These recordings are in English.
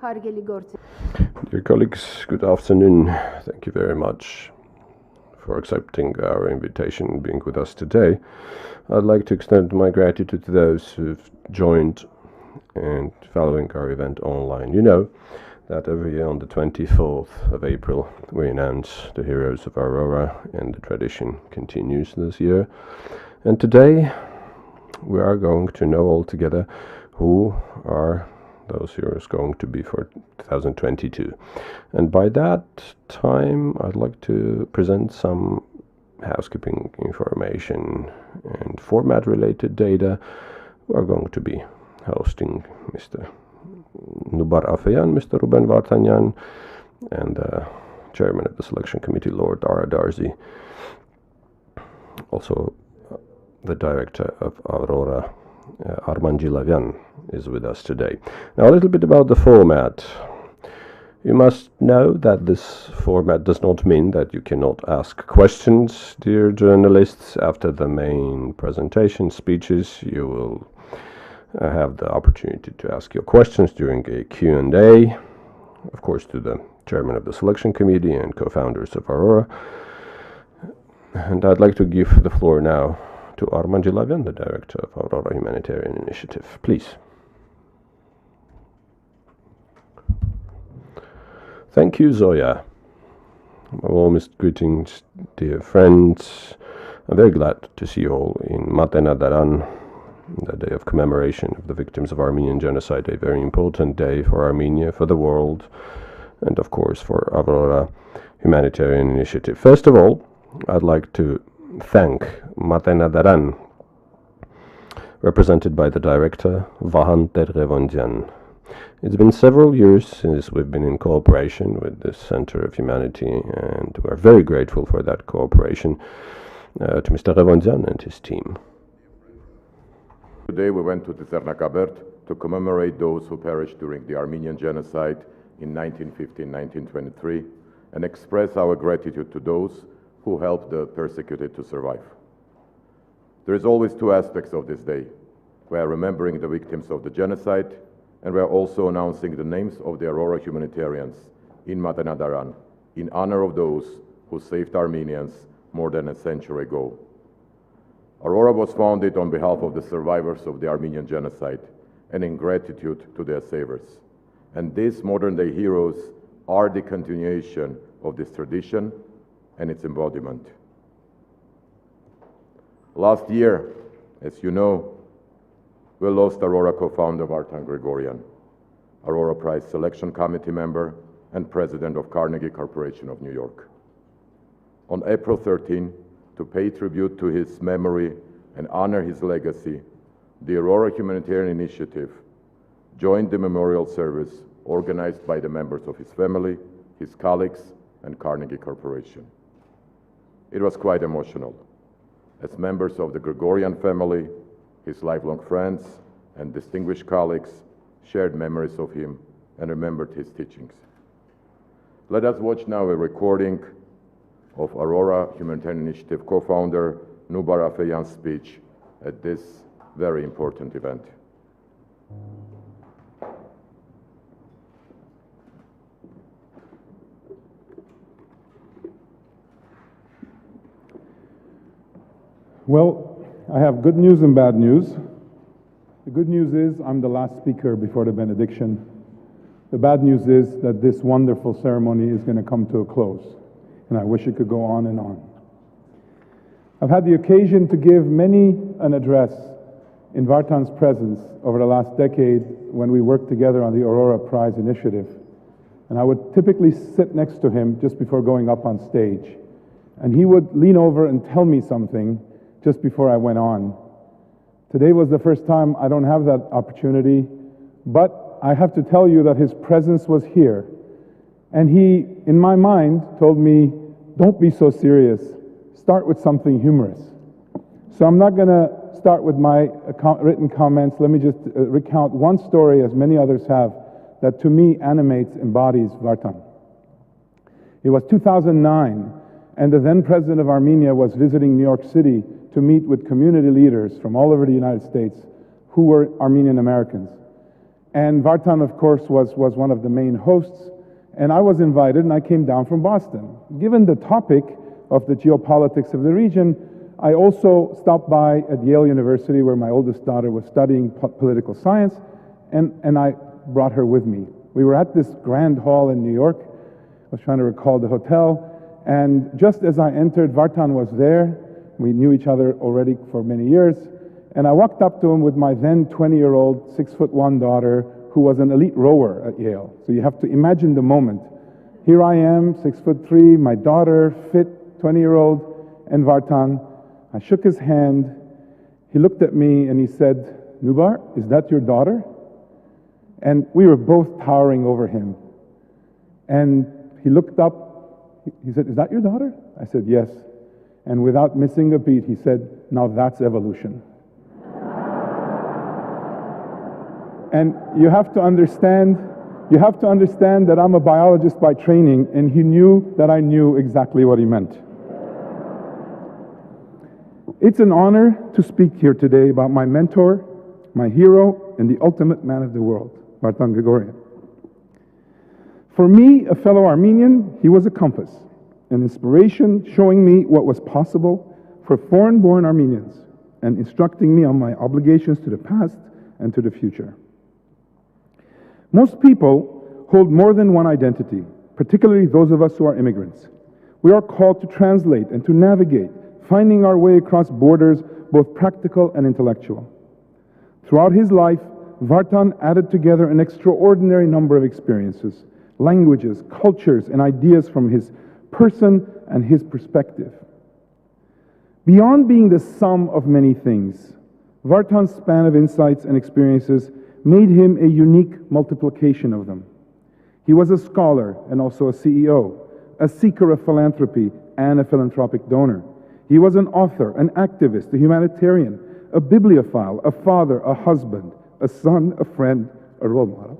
Հարգելի գործ Dear colleagues, good afternoon. Thank you very much for accepting our invitation and being with us today. I'd like to extend my gratitude to those who've joined and following our event online. You know that every year on the 24th of April we announce the heroes of Aurora, and the tradition continues this year. And today we are going to know all together who are those heroes going to be for 2022. And by that time, I'd like to present some housekeeping information and format-related data. We are going to be hosting Mr. Nubar Afeyan, Mr. Ruben Vartanyan, and the chairman of the selection committee, Lord Ara Darzi. Also, the director of Aurora, Arman Gilavian, is with us today. Now, a little bit about the format. You must know that this format does not mean that you cannot ask questions, dear journalists. After the main presentation speeches, you will have the opportunity to ask your questions during a Q&A, of course, to the chairman of the selection committee and co-founders of Aurora. And I'd like to give the floor now to Arman Gilavian, the director of Aurora Humanitarian Initiative. Please. Thank you, Zoya. My warmest greetings, dear friends. I'm very glad to see you all in Mahinor, the day of commemoration of the victims of Armenian genocide, a very important day for Armenia, for the world, and of course for Aurora Humanitarian Initiative. First of all, I'd like to thank Mahinor, represented by the director, Vahan Tergevondian. It's been several years since we've been in cooperation with the Center of Humanity, and we're very grateful for that cooperation to Mr. Revondian and his team. Today we went to Tsernakabert to commemorate those who perished during the Armenian genocide in 1915-1923 and express our gratitude to those who helped the persecuted to survive. There is always two aspects of this day. We are remembering the victims of the genocide, and we are also announcing the names of the Aurora Humanitarians in Mahinor in honor of those who saved Armenians more than a century ago. Aurora was founded on behalf of the survivors of the Armenian genocide and in gratitude to their savers. And these modern-day heroes are the continuation of this tradition and its embodiment. Last year, as you know, we lost Aurora co-founder Vartan Grigorian, Aurora Prize Selection Committee member and president of Carnegie Corporation of New York. On April 13, to pay tribute to his memory and honor his legacy, the Aurora Humanitarian Initiative joined the memorial service organized by the members of his family, his colleagues, and Carnegie Corporation. It was quite emotional, as members of the Grigorian family, his lifelong friends, and distinguished colleagues shared memories of him and remembered his teachings. Let us watch now a recording of Aurora Humanitarian Initiative co-founder Nubar Afeyan's speech at this very important event. Well, I have good news and bad news. The good news is I'm the last speaker before the benediction. The bad news is that this wonderful ceremony is going to come to a close, and I wish it could go on and on. I've had the occasion to give many an address in Vartan's presence over the last decade when we worked together on the Aurora Prize initiative, and I would typically sit next to him just before going up on stage, and he would lean over and tell me something just before I went on. Today was the first time I don't have that opportunity, but I have to tell you that his presence was here. And he, in my mind, told me, don't be so serious. Start with something humorous. So I'm not going to start with my written comments. Let me just recount one story, as many others have, that to me animates, embodies Vartan. It was 2009, and the then president of Armenia was visiting New York City to meet with community leaders from all over the United States who were Armenian Americans. And Vartan, of course, was one of the main hosts. And I was invited, and I came down from Boston. Given the topic of the geopolitics of the region, I also stopped by at Yale University, where my oldest daughter was studying political science, and I brought her with me. We were at this grand hall in New York. I was trying to recall the hotel. And just as I entered, Vartan was there. We knew each other already for many years. And I walked up to him with my then 20-year-old, 6'1" daughter, who was an elite rower at Yale. So you have to imagine the moment. Here I am, 6'3", my daughter, fit 20-year-old, and Vartan. I shook his hand. He looked at me and he said, "Nubar, is that your daughter?" And we were both towering over him. And he looked up. He said, "Is that your daughter?" I said, "Yes." And without missing a beat, he said, "Now that's evolution." And you have to understand that I'm a biologist by training, and he knew that I knew exactly what he meant. It's an honor to speak here today about my mentor, my hero, and the ultimate man of the world, Vartan Grigoryan. For me, a fellow Armenian, he was a compass, an inspiration showing me what was possible for foreign-born Armenians and instructing me on my obligations to the past and to the future. Most people hold more than one identity, particularly those of us who are immigrants. We are called to translate and to navigate, finding our way across borders, both practical and intellectual. Throughout his life, Vartan added together an extraordinary number of experiences, languages, cultures, and ideas from his person and his perspective. Beyond being the sum of many things, Vartan's span of insights and experiences made him a unique multiplication of them. He was a scholar and also a CEO, a seeker of philanthropy and a philanthropic donor. He was an author, an activist, a humanitarian, a bibliophile, a father, a husband, a son, a friend, a role model.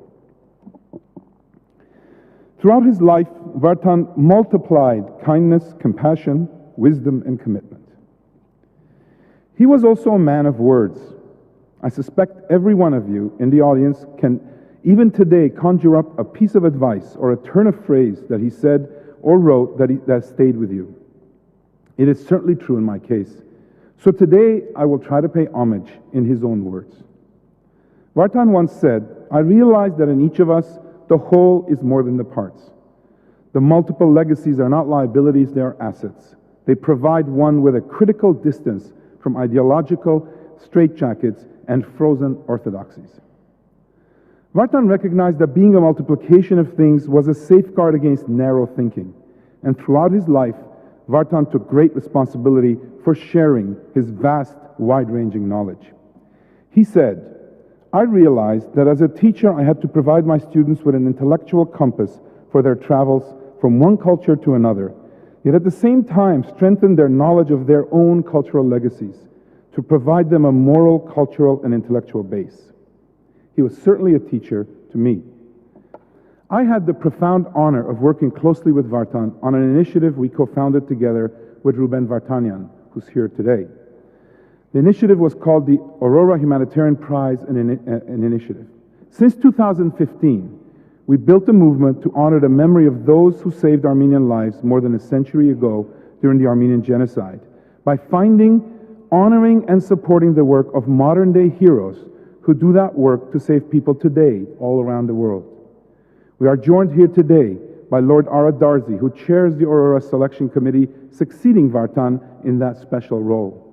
Throughout his life, Vartan multiplied kindness, compassion, wisdom, and commitment. He was also a man of words. I suspect every one of you in the audience can, even today, conjure up a piece of advice or a turn of phrase that he said or wrote that stayed with you. It is certainly true in my case. So today, I will try to pay homage in his own words. Vartan once said, "I realize that in each of us, the whole is more than the parts. The multiple legacies are not liabilities, they are assets. They provide one with a critical distance from ideological straitjackets and frozen orthodoxies." Vartan recognized that being a multiplication of things was a safeguard against narrow thinking. And throughout his life, Vartan took great responsibility for sharing his vast, wide-ranging knowledge. He said, "I realized that as a teacher, I had to provide my students with an intellectual compass for their travels from one culture to another, yet at the same time strengthen their knowledge of their own cultural legacies, to provide them a moral, cultural, and intellectual base." He was certainly a teacher to me. I had the profound honor of working closely with Vartan on an initiative we co-founded together with Ruben Vartanian, who's here today. The initiative was called the Aurora Humanitarian Prize and Initiative. Since 2015, we built a movement to honor the memory of those who saved Armenian lives more than a century ago during the Armenian Genocide by finding, honoring, and supporting the work of modern-day heroes who do that work to save people today all around the world. We are joined here today by Lord Ara Darzi, who chairs the Aurora Selection Committee, succeeding Vartan in that special role.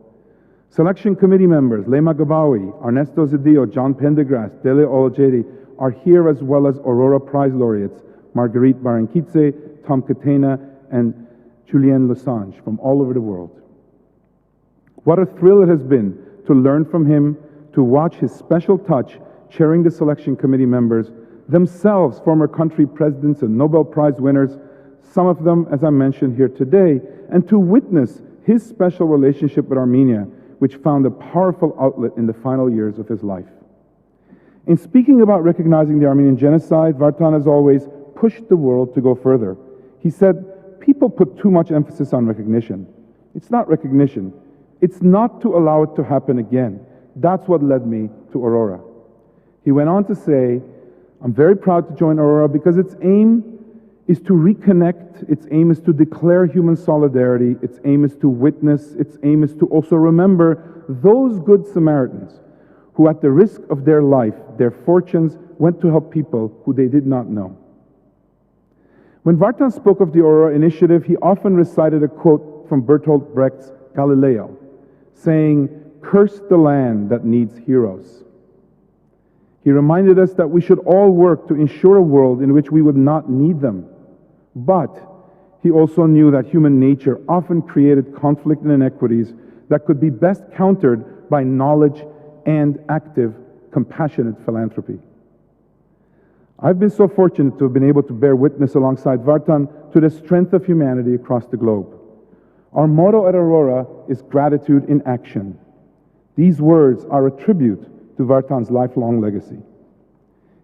Selection Committee members Lema Gabawi, Ernesto Zedillo, John Pendergrass, Dele Olojeri are here, as well as Aurora Prize laureates Marguerite Barenkitze, Tom Catena, and Julien Losange from all over the world. What a thrill it has been to learn from him, to watch his special touch chairing the Selection Committee members, themselves former country presidents and Nobel Prize winners, some of them, as I mentioned here today, and to witness his special relationship with Armenia, which found a powerful outlet in the final years of his life. In speaking about recognizing the Armenian genocide, Vartan has always pushed the world to go further. He said, "People put too much emphasis on recognition. It's not recognition. It's not to allow it to happen again. That's what led me to Aurora." He went on to say, I'm very proud to join Aurora because its aim is to reconnect, its aim is to declare human solidarity, its aim is to witness, its aim is to also remember those good Samaritans who at the risk of their life, their fortunes, went to help people who they did not know. When Vartan spoke of the Aurora Initiative, he often recited a quote from Bertolt Brecht's Galileo, saying, "Curse the land that needs heroes." He reminded us that we should all work to ensure a world in which we would not need them. But he also knew that human nature often created conflict and inequities that could be best countered by knowledge and active, compassionate philanthropy. I've been so fortunate to have been able to bear witness alongside Vartan to the strength of humanity across the globe. Our motto at Aurora is gratitude in action. These words are a tribute to Vartan's lifelong legacy.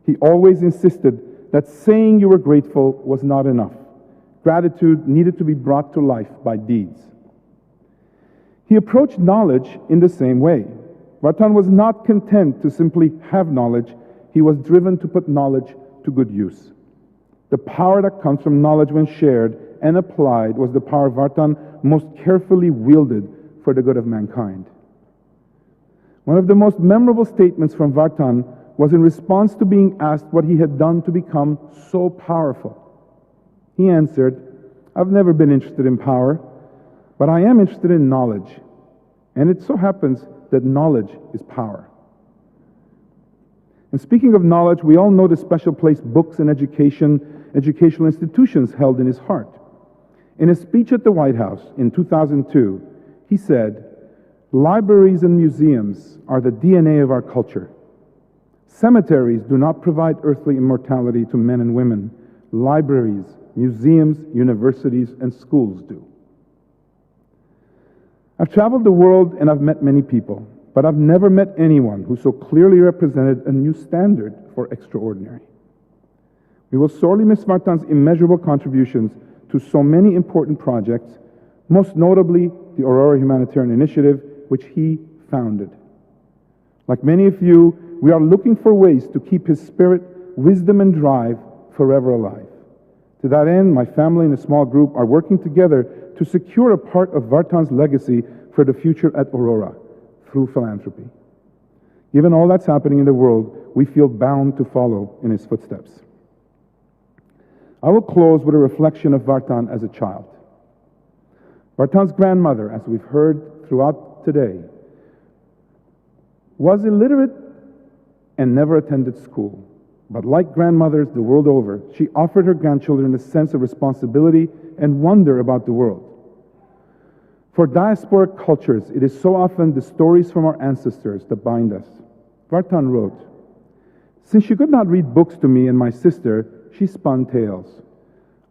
He always insisted that saying you were grateful was not enough. Gratitude needed to be brought to life by deeds. He approached knowledge in the same way. Vartan was not content to simply have knowledge. He was driven to put knowledge to good use. The power that comes from knowledge when shared and applied was the power Vartan most carefully wielded for the good of mankind. One of the most memorable statements from Vartan was in response to being asked what he had done to become so powerful. He answered, "I've never been interested in power, but I am interested in knowledge. And it so happens that knowledge is power." And speaking of knowledge, we all know the special place books and educational institutions held in his heart. In a speech at the White House in 2002, he said, "Libraries and museums are the DNA of our culture. Cemeteries do not provide earthly immortality to men and women. Libraries, museums, universities, and schools do." I've traveled the world and I've met many people, but I've never met anyone who so clearly represented a new standard for extraordinary. We will sorely miss Vartan's immeasurable contributions to so many important projects, most notably the Aurora Humanitarian Initiative, which he founded. Like many of you, we are looking for ways to keep his spirit, wisdom, and drive forever alive. To that end, my family and a small group are working together to secure a part of Vartan's legacy for the future at Aurora through philanthropy. Given all that's happening in the world, we feel bound to follow in his footsteps. I will close with a reflection of Vartan as a child. Vartan's grandmother, as we've heard throughout today, was illiterate and never attended school. But like grandmothers the world over, she offered her grandchildren a sense of responsibility and wonder about the world. For diasporic cultures, it is so often the stories from our ancestors that bind us. Vartan wrote, "Since she could not read books to me and my sister, she spun tales.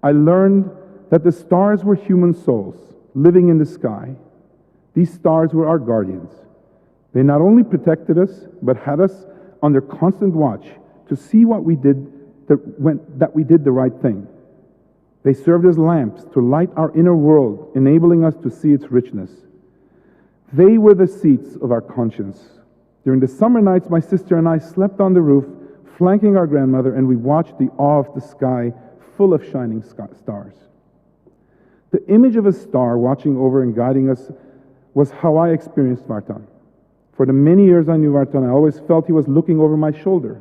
I learned that the stars were human souls living in the sky. These stars were our guardians. They not only protected us, but had us under constant watch to see that we did the right thing. They served as lamps to light our inner world, enabling us to see its richness. They were the seats of our conscience. During the summer nights, my sister and I slept on the roof, flanking our grandmother, and we watched the awe of the sky full of shining stars. The image of a star watching over and guiding us was how I experienced Vartan. For the many years I knew Vartan, I always felt he was looking over my shoulder,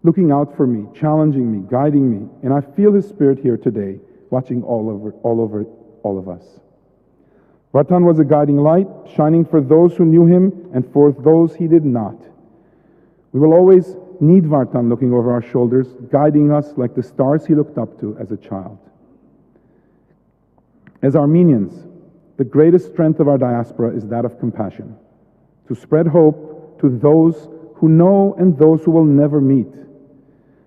looking out for me, challenging me, guiding me, and I feel his spirit here today, watching all over all of us. Vartan was a guiding light, shining for those who knew him and for those he did not. We will always need Vartan looking over our shoulders, guiding us like the stars he looked up to as a child. As Armenians, the greatest strength of our diaspora is that of compassion, to spread hope to those who know and those who will never meet.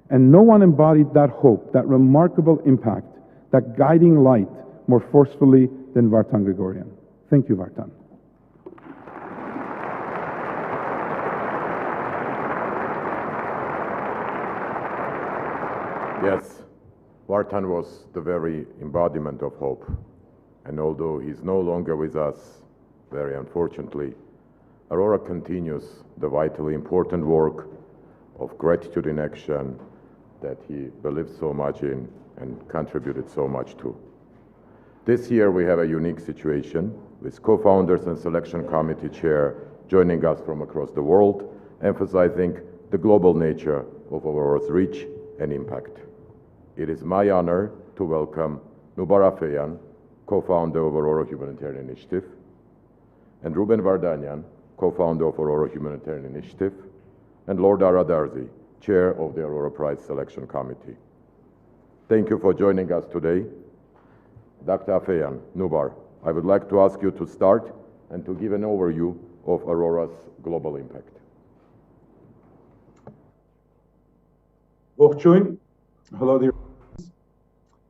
And no one embodied that hope, that remarkable impact, that guiding light more forcefully than Vartan Grigoryan. Thank you, Vartan. Yes, Vartan was the very embodiment of hope. And although he's no longer with us, very unfortunately, Aurora continues the vitally important work of gratitude in action that he believed so much in and contributed so much to. This year we have a unique situation with co-founders and selection committee chair joining us from across the world, emphasizing the global nature of Aurora's reach and impact. It is my honor to welcome Nubar Afeyan, co-founder of Aurora Humanitarian Initiative, and Ruben Vardanyan, co-founder of Aurora Humanitarian Initiative, and Lord Aradarzi, chair of the Aurora Prize Selection Committee. Thank you for joining us today. Dr. Afeyan, Nubar, I would like to ask you to start and to give an overview of Aurora's global impact. Ողջույն. Hello, dear friends.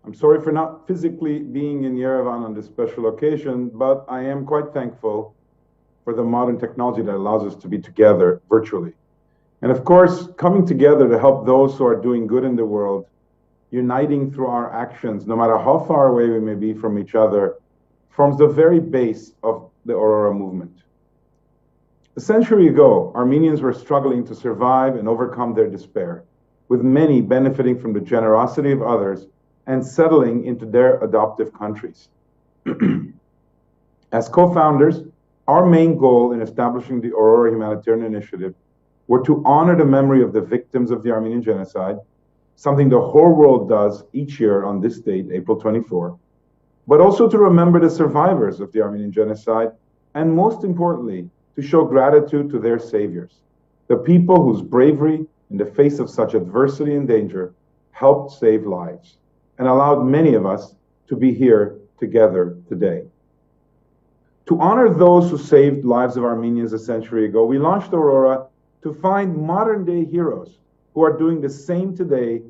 I'm sorry for not physically being in Yerevan on this special occasion, but I am quite thankful for the modern technology that allows us to be together virtually. And of course, coming together to help those who are doing good in the world, uniting through our actions, no matter how far away we may be from each other, forms the very base of the Aurora movement. A century ago, Armenians were struggling to survive and overcome their despair, with many benefiting from the generosity of others and settling into their adoptive countries. As co-founders, our main goal in establishing the Aurora Humanitarian Initiative were to honor the memory of the victims of the Armenian genocide, something the whole world does each year on this date, April 24, but also to remember the survivors of the Armenian genocide, and most importantly, to show gratitude to their saviors, the people whose bravery in the face of such adversity and danger helped save lives and allowed many of us to be here together today. To honor those who saved lives of Armenians a century ago, we launched Aurora to find modern-day heroes who are doing the same today,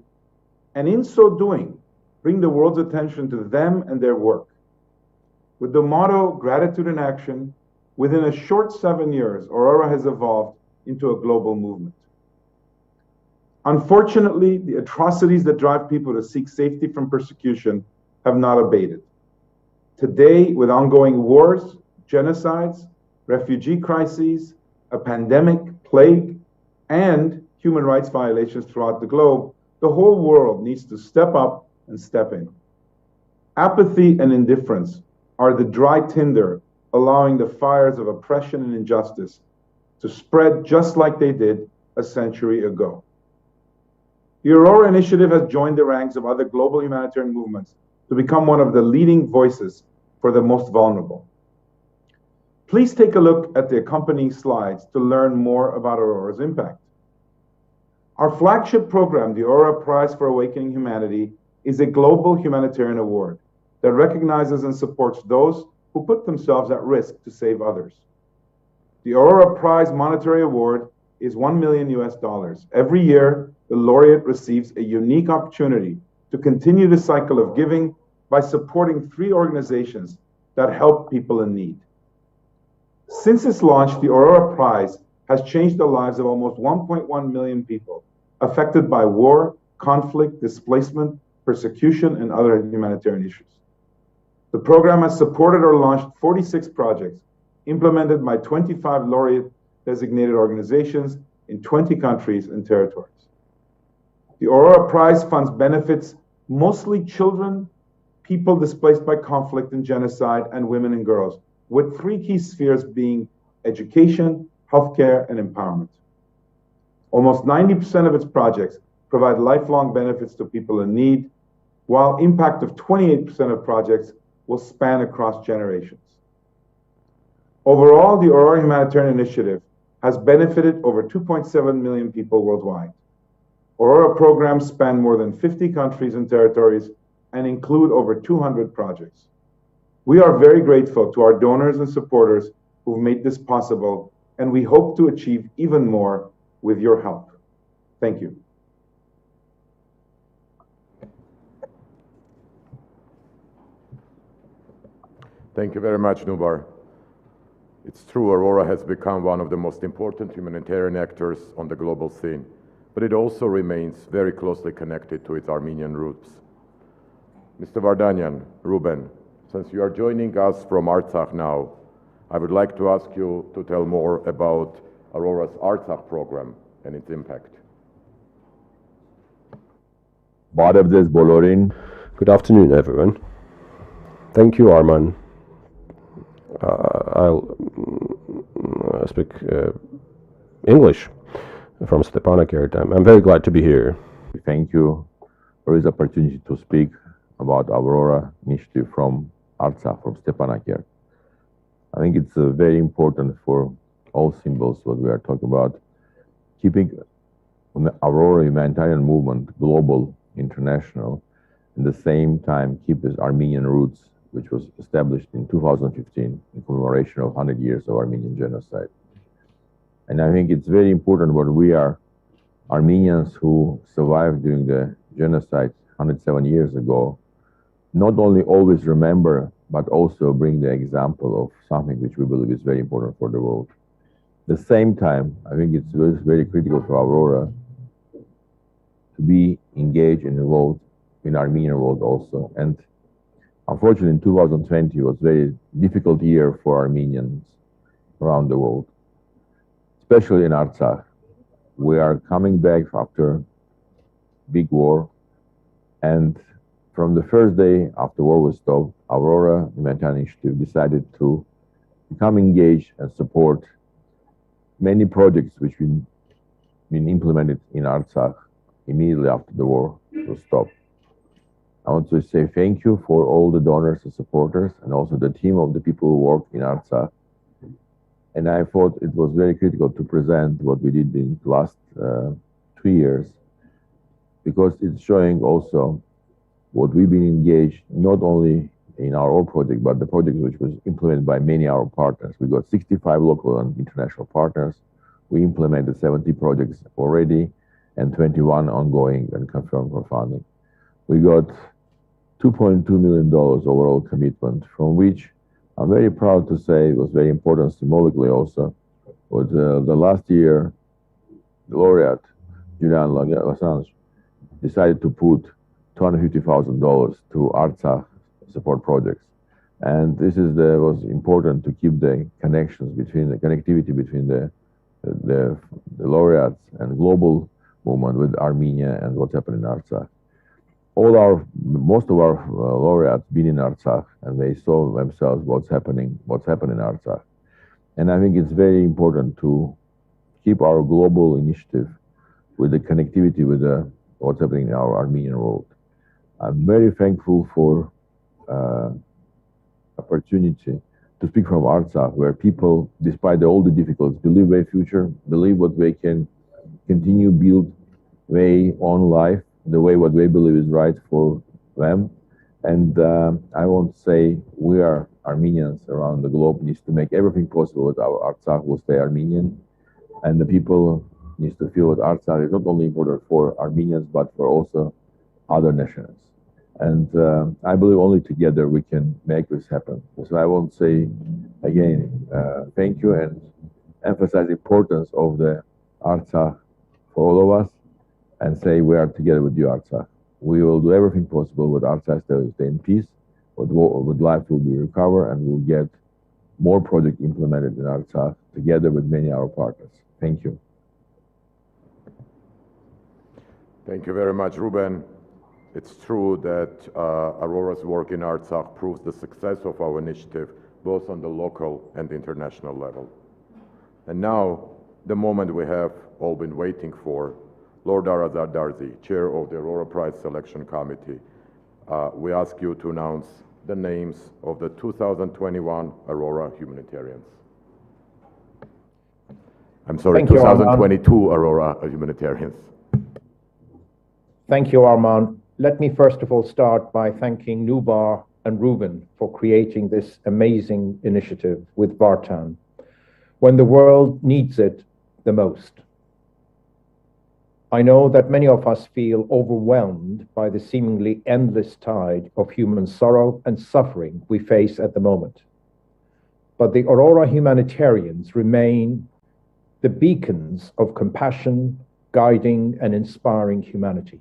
and in so doing, bring the world's attention to them and their work. With the motto, gratitude in action, within a short 7 years, Aurora has evolved into a global movement. Unfortunately, the atrocities that drive people to seek safety from persecution have not abated. Today, with ongoing wars, genocides, refugee crises, a pandemic, plague, and human rights violations throughout the globe, the whole world needs to step up and step in. Apathy and indifference are the dry tinder allowing the fires of oppression and injustice to spread just like they did a century ago. The Aurora Initiative has joined the ranks of other global humanitarian movements to become one of the leading voices for the most vulnerable. Please take a look at the accompanying slides to learn more about Aurora's impact. Our flagship program, the Aurora Prize for Awakening Humanity, is a global humanitarian award that recognizes and supports those who put themselves at risk to save others. The Aurora Prize monetary award is $1 million US. Every year, the laureate receives a unique opportunity to continue the cycle of giving by supporting 3 organizations that help people in need. Since its launch, the Aurora Prize has changed the lives of almost 1.1 million people affected by war, conflict, displacement, persecution, and other humanitarian issues. The program has supported or launched 46 projects implemented by 25 laureate designated organizations in 20 countries and territories. The Aurora Prize funds benefits mostly children, people displaced by conflict and genocide, and women and girls, with 3 key spheres being education, healthcare, and empowerment. Almost 90% of its projects provide lifelong benefits to people in need, while impact of 28% of projects will span across generations. Overall, the Aurora Humanitarian Initiative has benefited over 2.7 million people worldwide. Aurora programs span more than 50 countries and territories and include over 200 projects. We are very grateful to our donors and supporters who've made this possible, and we hope to achieve even more with your help. Thank you. Thank you very much, Nubar. It's true, Aurora has become one of the most important humanitarian actors on the global scene, but it also remains very closely connected to its Armenian roots. Mr. Vardanyan, Ruben, since you are joining us from Artsakh now, I would like to ask you to tell more about Aurora's Artsakh program and its impact. Բարև բոլորին. Good afternoon, everyone. Thank you, Arman. I'll speak English from Stepanakert. I'm very glad to be here. Thank you for this opportunity to speak about Aurora initiative from Artsakh, from Stepanakert. I think it's very important for all symbols what we are talking about, keeping the Aurora Humanitarian movement global, international, at the same time keep its Armenian roots, which was established in 2015 in commemoration of 100 years of Armenian genocide. And I think it's very important what we are Armenians who survived during the genocide 107 years ago, not only always remember, but also bring the example of something which we believe is very important for the world. At the same time, I think it's very critical for Aurora to be engaged and involved in Armenian world also. And unfortunately, in 2020 was a very difficult year for Armenians around the world, especially in Artsakh. We are coming back after big war, and from the first day after war was stopped, Aurora Humanitarian Initiative decided to become engaged and support many projects which been implemented in Artsakh immediately after the war was stopped. I want to say thank you for all the donors and supporters, and also the team of the people who worked in Artsakh. And I thought it was very critical to present what we did in the last 2 years, because it's showing also what we've been engaged, not only in our own project, but the project which was implemented by many of our partners. We got 65 local and international partners. We implemented 70 projects already, and 21 ongoing and confirmed for funding. We got $2.2 million overall commitment, from which I'm very proud to say it was very important symbolically also. But the last year, the laureate, Julian Assange, decided to put $250,000 to Artsakh support projects. And this is was important to keep the connections between the connectivity between the laureates and global movement with Armenia and what's happening in Artsakh. Most of our laureates been in Artsakh, and they saw themselves what's happening in Artsakh. And I think it's very important to keep our global initiative with the connectivity with what's happening in our Armenian world. I'm very thankful for opportunity to speak from Artsakh, where people, despite all the difficulties, believe their future, believe what they can continue build their own life, the way what they believe is right for them. And I want to say we are Armenians around the globe needs to make everything possible that our Artsakh will stay Armenian, and the people needs to feel that Artsakh is not only important for Armenians, but for also other nations. And I believe only together we can make this happen. So I want to say again, thank you, and emphasize the importance of the Artsakh for all of us, and say we are together with you, Artsakh. We will do everything possible with Artsakh to stay in peace, with life will be recovered, and we'll get more projects implemented in Artsakh together with many of our partners. Thank you. Thank you very much, Ruben. It's true that Aurora's work in Artsakh proves the success of our initiative, both on the local and international level. And now, the moment we have all been waiting for, Lord Arazar Darzi, Chair of the Aurora Prize Selection Committee, we ask you to announce the names of the 2021 Aurora Humanitarians. I'm sorry, Thank you, 2022 Aurora Humanitarians. Thank you, Arman. Let me first of all start by thanking Nubar and Ruben for creating this amazing initiative with Vartan when the world needs it the most. I know that many of us feel overwhelmed by the seemingly endless tide of human sorrow and suffering we face at the moment. But the Aurora Humanitarians remain the beacons of compassion, guiding and inspiring humanity.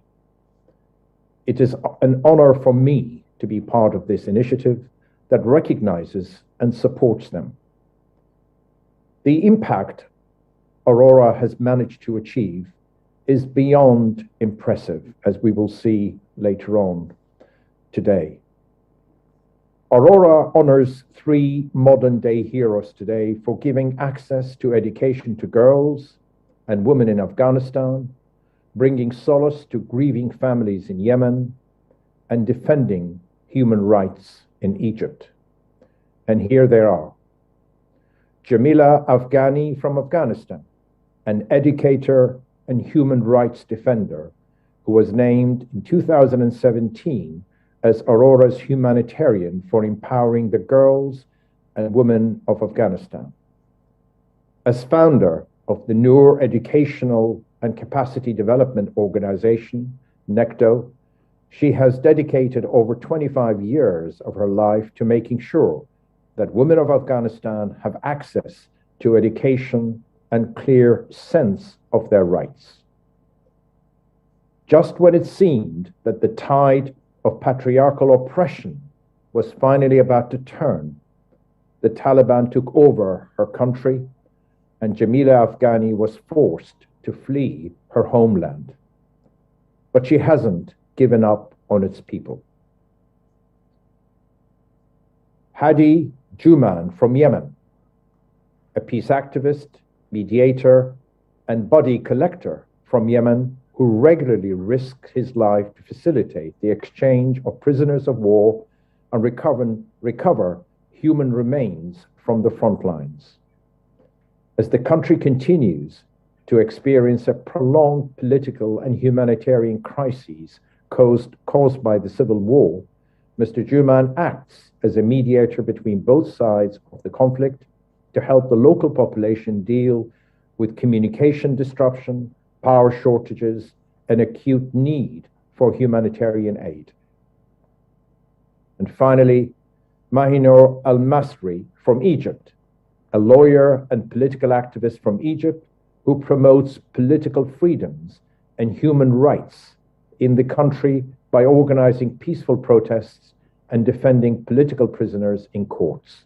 It is an honor for me to be part of this initiative that recognizes and supports them. The impact Aurora has managed to achieve is beyond impressive, as we will see later on today. Aurora honors three modern-day heroes today for giving access to education to girls and women in Afghanistan, bringing solace to grieving families in Yemen, and defending human rights in Egypt. And here they are. Jamila Afghani from Afghanistan, an educator and human rights defender who was named in 2017 as Aurora's humanitarian for empowering the girls and women of Afghanistan. As founder of the Noor Educational and Capacity Development Organization, NECDO, she has dedicated over 25 years of her life to making sure that women of Afghanistan have access to education and clear sense of their rights. Just when it seemed that the tide of patriarchal oppression was finally about to turn, the Taliban took over her country and Jamila Afghani was forced to flee her homeland. But she hasn't given up on its people. Hadi Juman from Yemen, a peace activist, mediator, and body collector from Yemen who regularly risks his life to facilitate the exchange of prisoners of war and recover human remains from the front lines. As the country continues to experience a prolonged political and humanitarian crisis caused by the civil war, Mr. Juman acts as a mediator between both sides of the conflict to help the local population deal with communication disruption, power shortages, and acute need for humanitarian aid. And finally, Mahinor Al-Masri from Egypt, a lawyer and political activist from Egypt who promotes political freedoms and human rights in the country by organizing peaceful protests and defending political prisoners in courts.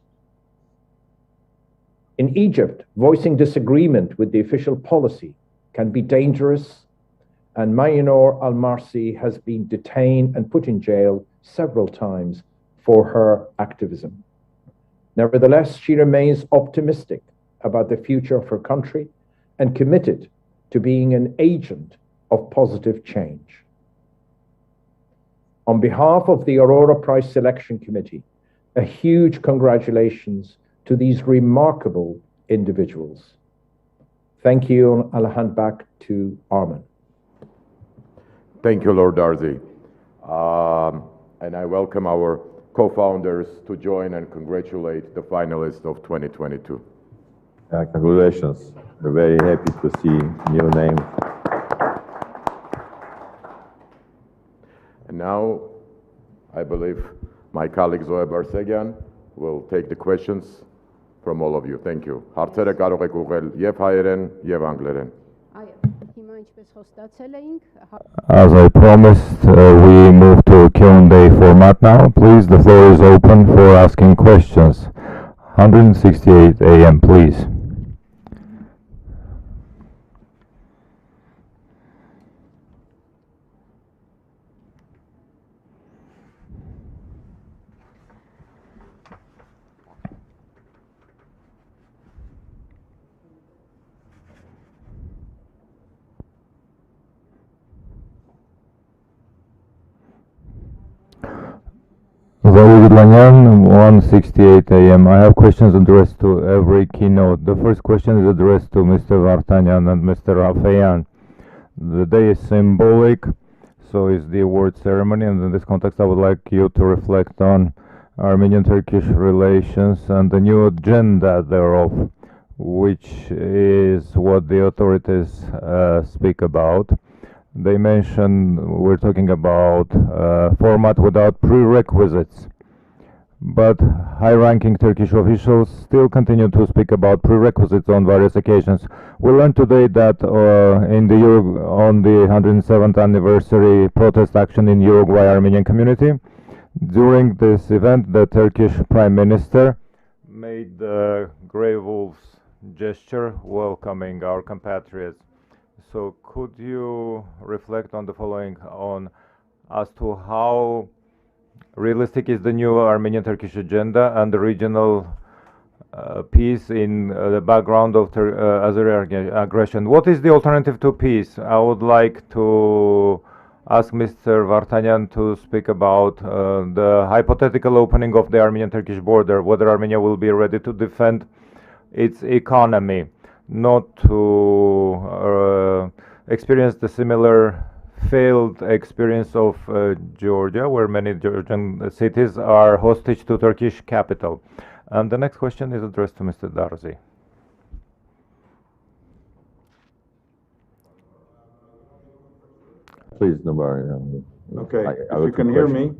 In Egypt, voicing disagreement with the official policy can be dangerous, and Mahinor Al-Masri has been detained and put in jail several times for her activism. Nevertheless, she remains optimistic about the future of her country and committed to being an agent of positive change. On behalf of the Aurora Prize Selection Committee, a huge congratulations to these remarkable individuals. Thank you, and I'll hand back to Armin. Thank you, Lord Darcy. And I welcome our co-founders to join and congratulate the finalists of 2022. Congratulations. We're very happy to see new names. And now, I believe my colleague Zoe Barsegyan will take the questions from all of you. Thank you. Հարցերը կարող եք ուղղել եւ հայերեն եւ անգլերեն. As I promised, we move to Q&A format now. Please, the floor is open for asking questions. 168 AM, please. Lanyan, 168 AM. I have questions addressed to every keynote. The first question is addressed to Mr. Vartanyan and Mr. Rafeyan. The day is symbolic, so is the award ceremony, and in this context I would like you to reflect on Armenian-Turkish relations and the new agenda thereof, which is what the authorities speak about. They mention we're talking about format without prerequisites. But high-ranking Turkish officials still continue to speak about prerequisites on various occasions. We learned today that on the 107th anniversary protest action in Uruguay Armenian community, during this event, the Turkish Prime Minister made the grey wolves gesture welcoming our compatriots. So could you reflect on the following as to how realistic is the new Armenian-Turkish agenda and the regional peace in the background of Azeri aggression? What is the alternative to peace? I would like to ask Mr. Vartanyan to speak about the hypothetical opening of the Armenian-Turkish border, whether Armenia will be ready to defend its economy, not to experience the similar failed experience of Georgia, where many Georgian cities are hostage to Turkish capital. And the next question is addressed to Mr. Darzi. Please, Nabar. Okay, if you can hear me.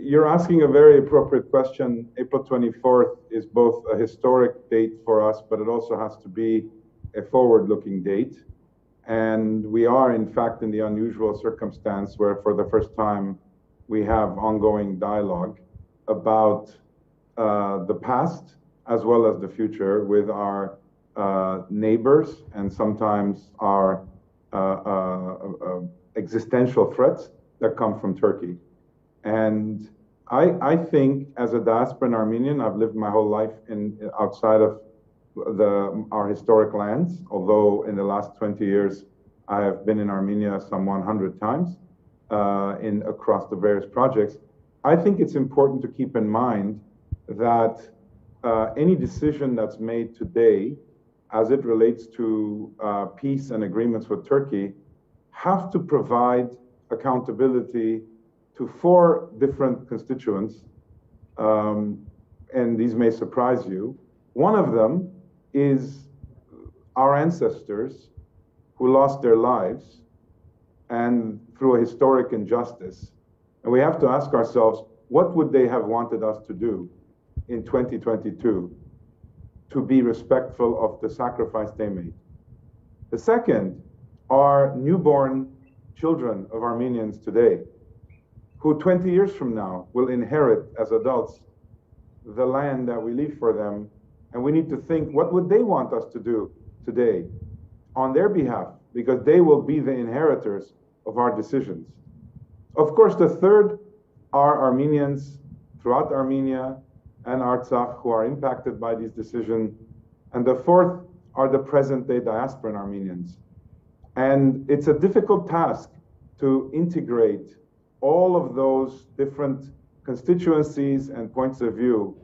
You're asking a very appropriate question. April 24th is both a historic date for us, but it also has to be a forward-looking date. And we are, in fact, in the unusual circumstance where, for the first time, we have ongoing dialogue about the past as well as the future with our neighbors and sometimes our existential threats that come from Turkey. And I think, as a diasporan Armenian, I've lived my whole life outside of our historic lands, although in the last 20 years I have been in Armenia some 100 times across the various projects. I think it's important to keep in mind that any decision that's made today as it relates to peace and agreements with Turkey have to provide accountability to 4 different constituents, and these may surprise you. One of them is our ancestors who lost their lives and through a historic injustice. And we have to ask ourselves, what would they have wanted us to do in 2022 to be respectful of the sacrifice they made? The second are newborn children of Armenians today, who 20 years from now will inherit as adults the land that we leave for them. And we need to think, what would they want us to do today on their behalf? Because they will be the inheritors of our decisions. Of course, the third are Armenians throughout Armenia and Artsakh who are impacted by these decisions. And the fourth are the present-day diasporan Armenians. And it's a difficult task to integrate all of those different constituencies and points of view.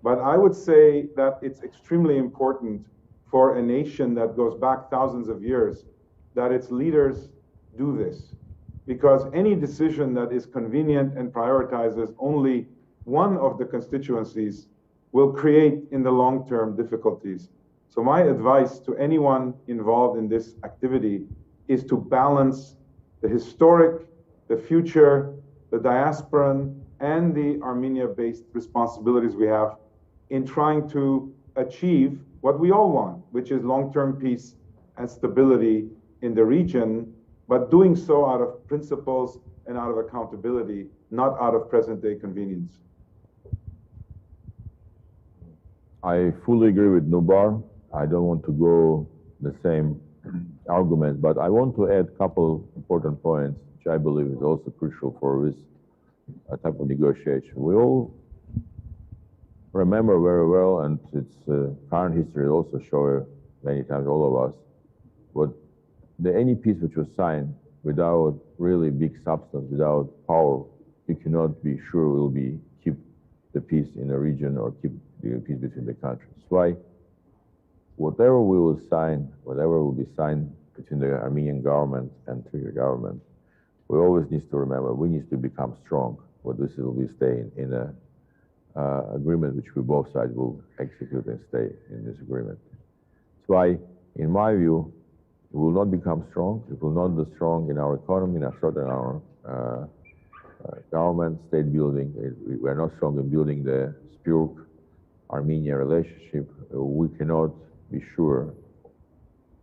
But I would say that it's extremely important for a nation that goes back thousands of years that its leaders do this. Because any decision that is convenient and prioritizes only one of the constituencies will create in the long term difficulties. So my advice to anyone involved in this activity is to balance the historic, the future, the diasporan, and the Armenia-based responsibilities we have in trying to achieve what we all want, which is long-term peace and stability in the region, but doing so out of principles and out of accountability, not out of present-day convenience. I fully agree with Nubar. I don't want to go the same argument, but I want to add a couple important points, which I believe is also crucial for this type of negotiation. We all remember very well, and its current history also shows many times, all of us, but any peace which was signed without really big substance, without power, you cannot be sure will keep the peace in the region or keep the peace between the countries. That's why whatever will be signed between the Armenian government and Turkish government, we always need to remember we need to become strong. But this will be staying in an agreement which we both sides will execute and stay in this agreement. That's why, in my view, we will not become strong. It will not be strong in our economy, in our government, state building. We are not strong in building the Spurk-Armenia relationship. We cannot be sure,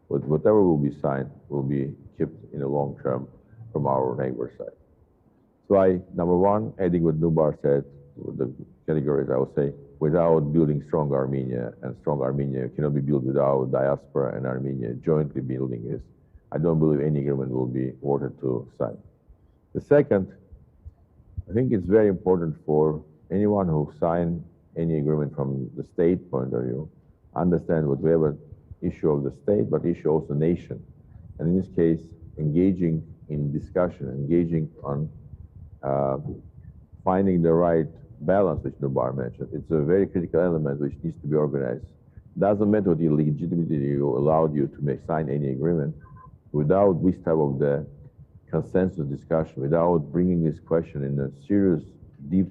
but whatever will be signed will be kept in the long term from our neighbor side. That's why, number one, adding what Nubar said, the categories, I would say, without building strong Armenia, and strong Armenia cannot be built without diaspora and Armenia jointly building this. I don't believe any agreement will be ordered to sign. The second, I think it's very important for anyone who signs any agreement from the state point of view, understand what we have an issue of the state, but issue also nation. And in this case, engaging in discussion, engaging on finding the right balance, which Nubar mentioned. It's a very critical element which needs to be organized. Doesn't matter what legitimately allowed you to sign any agreement without this type of the consensus discussion, without bringing this question in a serious, deep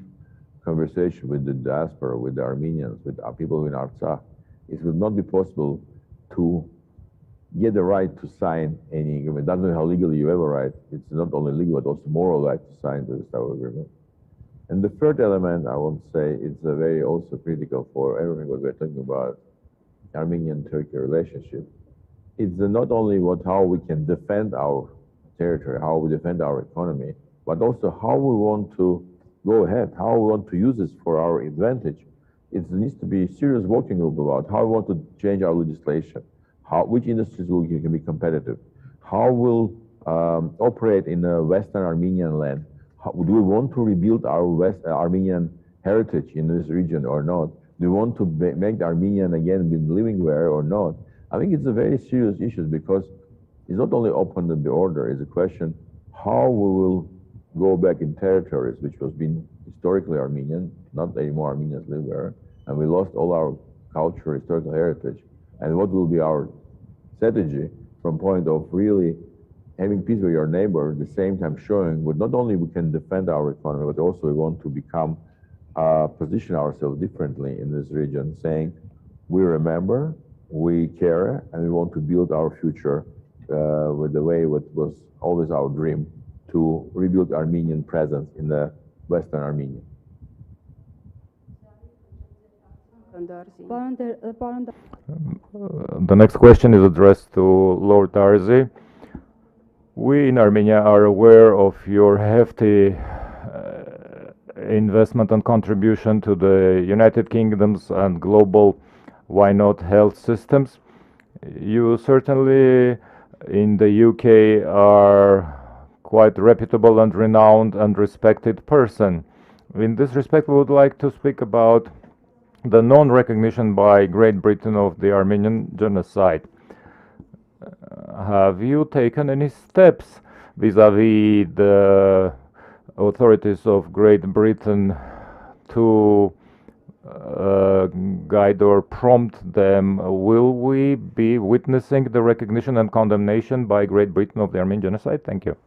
conversation with the diaspora, with the Armenians, with our people in Artsakh, it would not be possible to get the right to sign any agreement. Doesn't matter how legally you have a right. It's not only legal, but also moral right to sign this type of agreement. And the third element, I want to say, it's a very also critical for everything what we're talking about, Armenian-Turkey relationship. It's not only how we can defend our territory, how we defend our economy, but also how we want to go ahead, how we want to use this for our advantage. It needs to be a serious working group about how we want to change our legislation, which industries can be competitive, how we'll operate in a Western Armenian land. Do we want to rebuild our Armenian heritage in this region or not? Do we want to make the Armenian again be living there or not? I think it's a very serious issue because it's not only open the border, it's a question how we will go back in territories which was been historically Armenian, not anymore Armenians live there, and we lost all our culture, historical heritage, and what will be our strategy from point of really having peace with your neighbor, at the same time showing that not only we can defend our economy, but also we want to become, position ourselves differently in this region, saying we remember, we care, and we want to build our future with the way what was always our dream, to rebuild Armenian presence in the Western Armenia. The next question is addressed to Lord Darzi. We in Armenia are aware of your hefty investment and contribution to the United Kingdom's and global, why not, health systems. You certainly in the UK are quite reputable and renowned and respected person. In this respect, we would like to speak about the non-recognition by Great Britain of the Armenian genocide. Have you taken any steps vis-à-vis the authorities of Great Britain to guide or prompt them? Will we be witnessing the recognition and condemnation by Great Britain of the Armenian genocide? Thank you.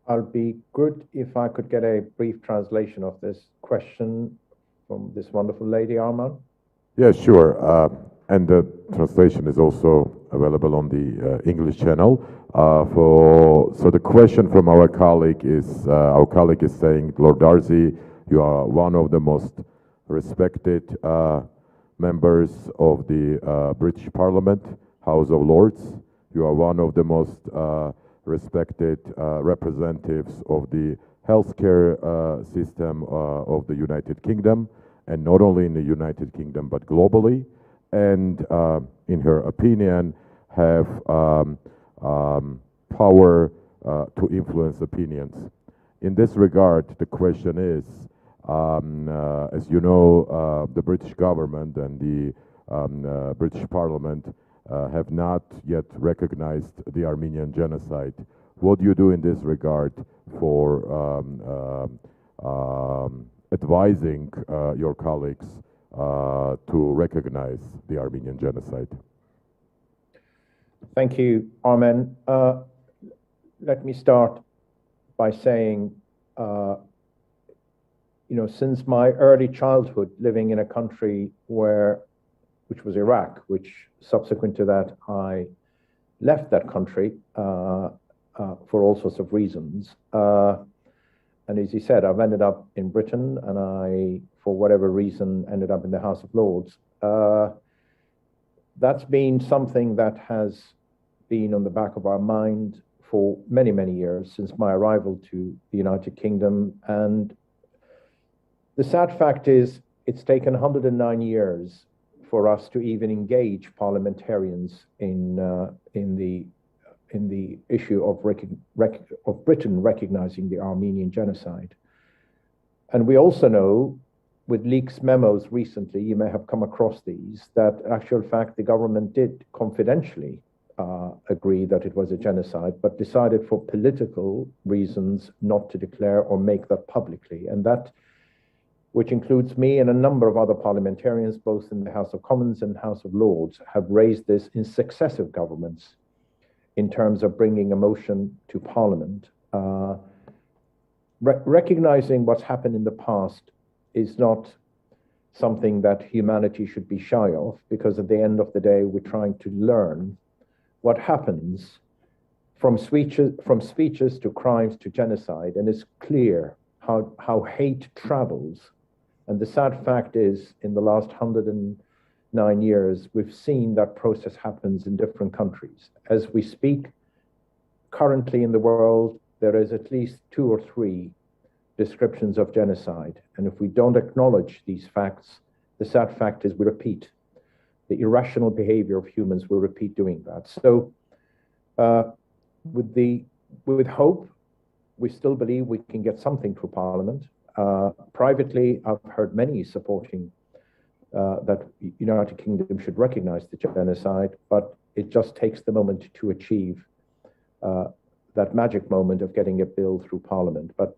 I'll be good if I could get a brief translation of this question from this wonderful lady, Arman. Yeah, sure. And the translation is also available on the English channel. So the question from our colleague is saying, Lord Darzi, you are one of the most respected members of the British Parliament, House of Lords. You are one of the most respected representatives of the healthcare system of the United Kingdom, and not only in the United Kingdom but globally, and in her opinion have power to influence opinions. In this regard, the question is, as you know, the British government and the British Parliament have not yet recognized the Armenian genocide. What do you do in this regard for advising your colleagues to recognize the Armenian genocide? Thank you, Armen. Let me start by saying, since my early childhood living in a country which was Iraq, which subsequent to that I left that country for all sorts of reasons. And as you said, I've ended up in Britain, and I, for whatever reason, ended up in the House of Lords. That's been something that has been on the back of our mind for many, many years since my arrival to the United Kingdom. And The sad fact is, it's taken 109 years for us to even engage parliamentarians in the issue of Britain recognizing the Armenian genocide. And we also know, with leaks memos recently, you may have come across these, that in actual fact the government did confidentially agree that it was a genocide, but decided for political reasons not to declare or make that publicly. And that, which includes me and a number of other parliamentarians, both in the House of Commons and House of Lords, have raised this in successive governments in terms of bringing a motion to Parliament. Recognizing what's happened in the past is not something that humanity should be shy of, because at the end of the day, we're trying to learn what happens from speeches to crimes to genocide, and it's clear how hate travels. And the sad fact is, in the last 109 years, we've seen that process happens in different countries. As we speak, currently in the world, there is at least 2 or 3 descriptions of genocide. And if we don't acknowledge these facts, the sad fact is we repeat. The irrational behavior of humans will repeat doing that. So with hope, we still believe we can get something through Parliament. Privately, I've heard many supporting that United Kingdom should recognize the genocide, but it just takes the moment to achieve that magic moment of getting a bill through Parliament. But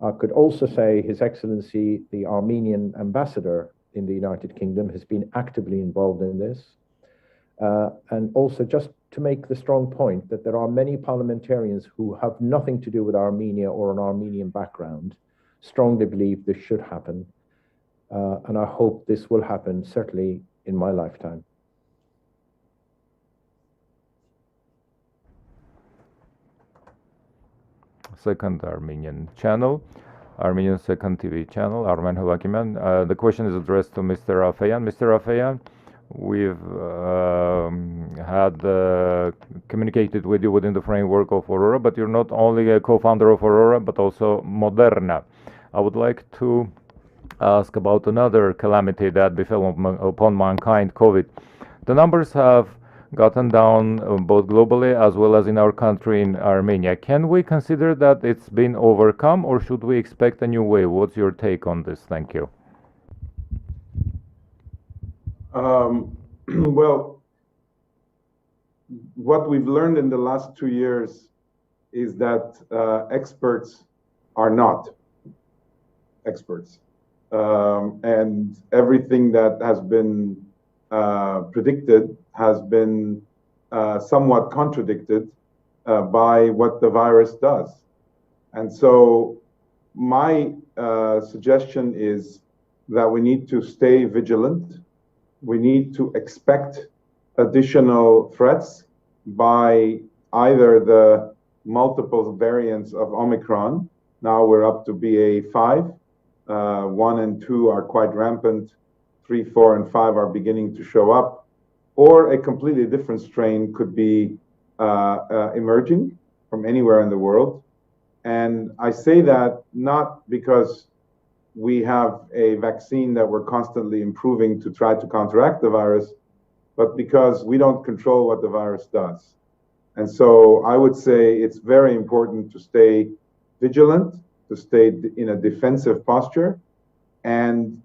I could also say His Excellency, the Armenian ambassador in the United Kingdom, has been actively involved in this. And also just to make the strong point that there are many parliamentarians who have nothing to do with Armenia or an Armenian background, strongly believe this should happen. And I hope this will happen, certainly in my lifetime. Second Armenian channel, Armenian second TV channel, Armen Havakiman. The question is addressed to Mr. Afeyan. Mr. Afeyan, we've had communicated with you within the framework of Aurora, but you're not only a co-founder of Aurora, but also Moderna. I would like to ask about another calamity that befell upon mankind, COVID. The numbers have gotten down both globally as well as in our country, in Armenia. Can we consider that it's been overcome, or should we expect a new wave? What's your take on this? Thank you. Well, what we've learned in the last 2 years is that experts are not experts. And everything that has been predicted has been somewhat contradicted by what the virus does. And so my suggestion is that we need to stay vigilant. We need to expect additional threats by either the multiple variants of Omicron. Now we're up to BA5. 1 and 2 are quite rampant. 3, 4, and 5 are beginning to show up. Or a completely different strain could be emerging from anywhere in the world. And I say that not because we have a vaccine that we're constantly improving to try to counteract the virus, but because we don't control what the virus does. And so I would say it's very important to stay vigilant, to stay in a defensive posture, and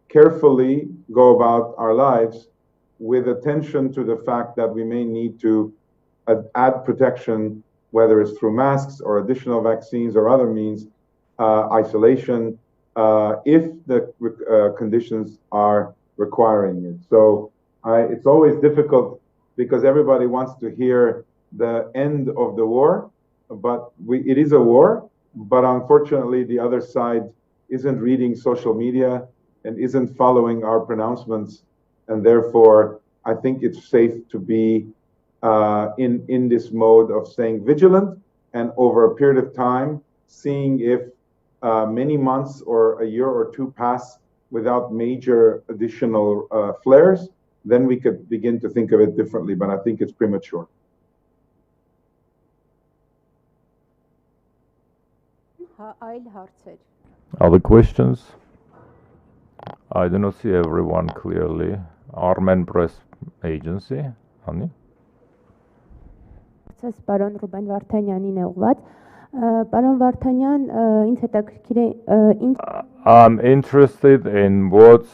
carefully go about our lives with attention to the fact that we may need to add protection, whether it's through masks or additional vaccines or other means, isolation, if the conditions are requiring it. So it's always difficult because everybody wants to hear the end of the war, but it is a war, but unfortunately the other side isn't reading social media and isn't following our pronouncements, and therefore I think it's safe to be in this mode of staying vigilant, and over a period of time seeing if many months or a year or 2 pass without major additional flares, then we could begin to think of it differently, but I think it's premature. Other questions? I do not see everyone clearly. Armen Press Agency, Ani. Ցես պարոն Ռուբեն Վարդանյանին է ուղված։ Պարոն Վարդանյան, ինձ հետաքրքիր է I'm interested in what's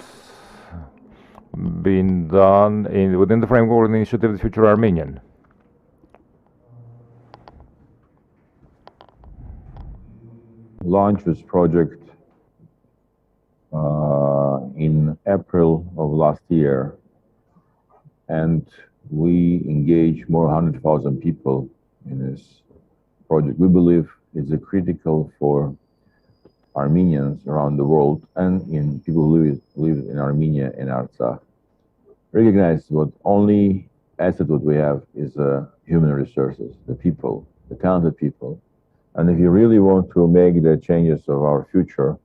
been done within the framework of the initiative The Future Armenian. Launched this project in April of last year, and we engaged more than 100,000 people in this project. We believe it's critical for Armenians around the world and in people who live in Armenia and Artsakh. Recognize what only asset what we have is human resources, the people, the talented people. And if you really want to make the changes of our future,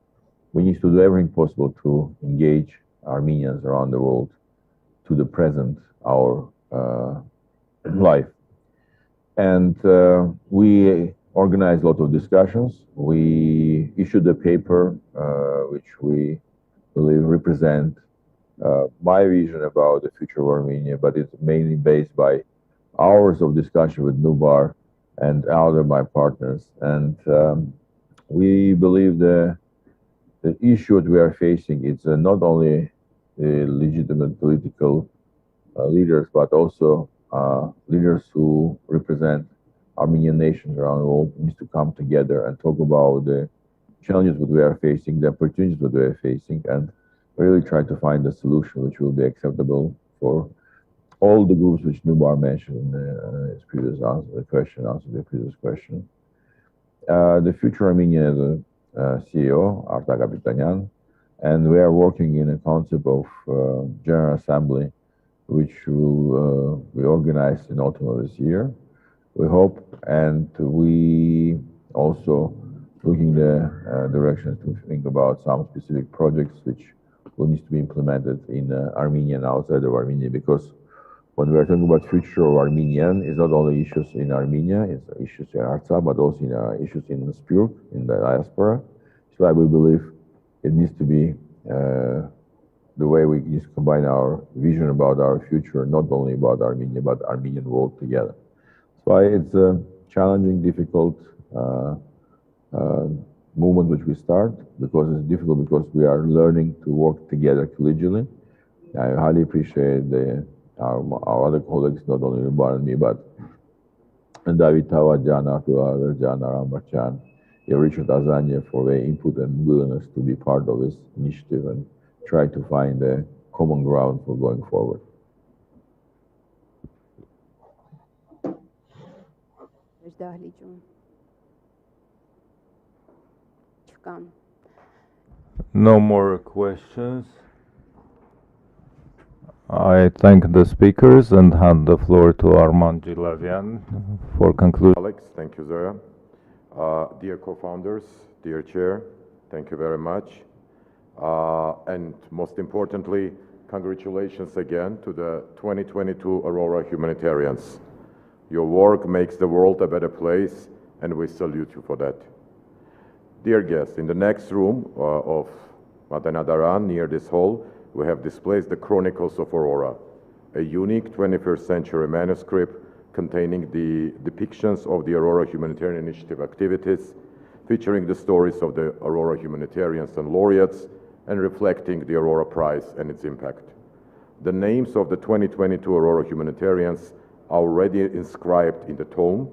we need to do everything possible to engage Armenians around the world to the present, our life. And we organized a lot of discussions. We issued a paper which we believe represent my vision about the future of Armenia, but it's mainly based by hours of discussion with Nubar and other my partners. And we believe the issue that we are facing is not only the legitimate political leaders, but also leaders who represent Armenian nations around the world needs to come together and talk about the challenges that we are facing, the opportunities that we are facing, and really try to find a solution which will be acceptable for all the groups which Nubar mentioned in his previous answer the previous question. The Future Armenia is a CEO, Arta Kapitanyan, and we are working in a concept of General Assembly, which will be organized in autumn of this year, we hope, and we also looking the directions to think about some specific projects which will need to be implemented in Armenia and outside of Armenia, because when we are talking about future of Armenian, it's not only issues in Armenia, it's issues in Artsakh, but also in issues in Spurk, in the diaspora. That's why we believe it needs to be the way we need to combine our vision about our future, not only about Armenia, but Armenian world together. That's why it's a challenging, difficult movement which we start, because it's difficult because we are learning to work together collegially. I highly appreciate our other colleagues, not only Nubar and me, but David Tawajan, Artur Averjan, Aramarchan, Richard Azania for their input and willingness to be part of this initiative and try to find a common ground for going forward. No more questions. I thank the speakers and hand the floor to Arman Gilavian for conclusion. Alex, thank you, Zoya. Dear co-founders, dear chair, thank you very much. And most importantly, congratulations again to the 2022 Aurora Humanitarians. Your work makes the world a better place, and we salute you for that. Dear guests, in the next room of Madanadaran, near this hall, we have displayed the Chronicles of Aurora, a unique 21st century manuscript containing the depictions of the Aurora Humanitarian Initiative activities, featuring the stories of the Aurora Humanitarians and laureates, and reflecting the Aurora Prize and its impact. The names of the 2022 Aurora Humanitarians are already inscribed in the tome,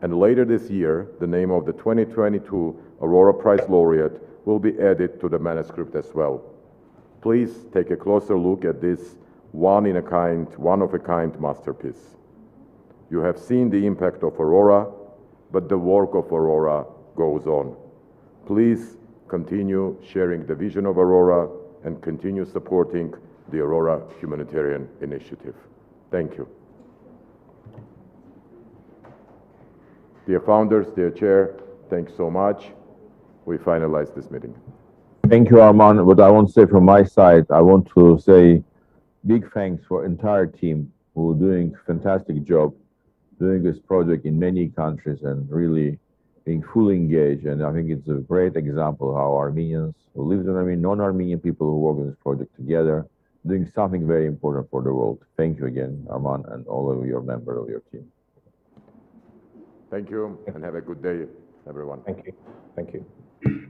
and later this year, the name of the 2022 Aurora Prize laureate will be added to the manuscript as well. Please take a closer look at this one-of-a-kind masterpiece. You have seen the impact of Aurora, but the work of Aurora goes on. Please continue sharing the vision of Aurora and continue supporting the Aurora Humanitarian Initiative. Thank you. Dear founders, dear chair, thanks so much. We finalize this meeting. Thank you, Arman. What I want to say from my side, I want to say big thanks for entire team who are doing a fantastic job doing this project in many countries and really being fully engaged, and I think it's a great example how Armenians who live in Armenia, non-Armenian people who work on this project together, doing something very important for the world. Thank you again, Arman, and all of your members of your team. Thank you, and have a good day, everyone. Thank you. Thank you.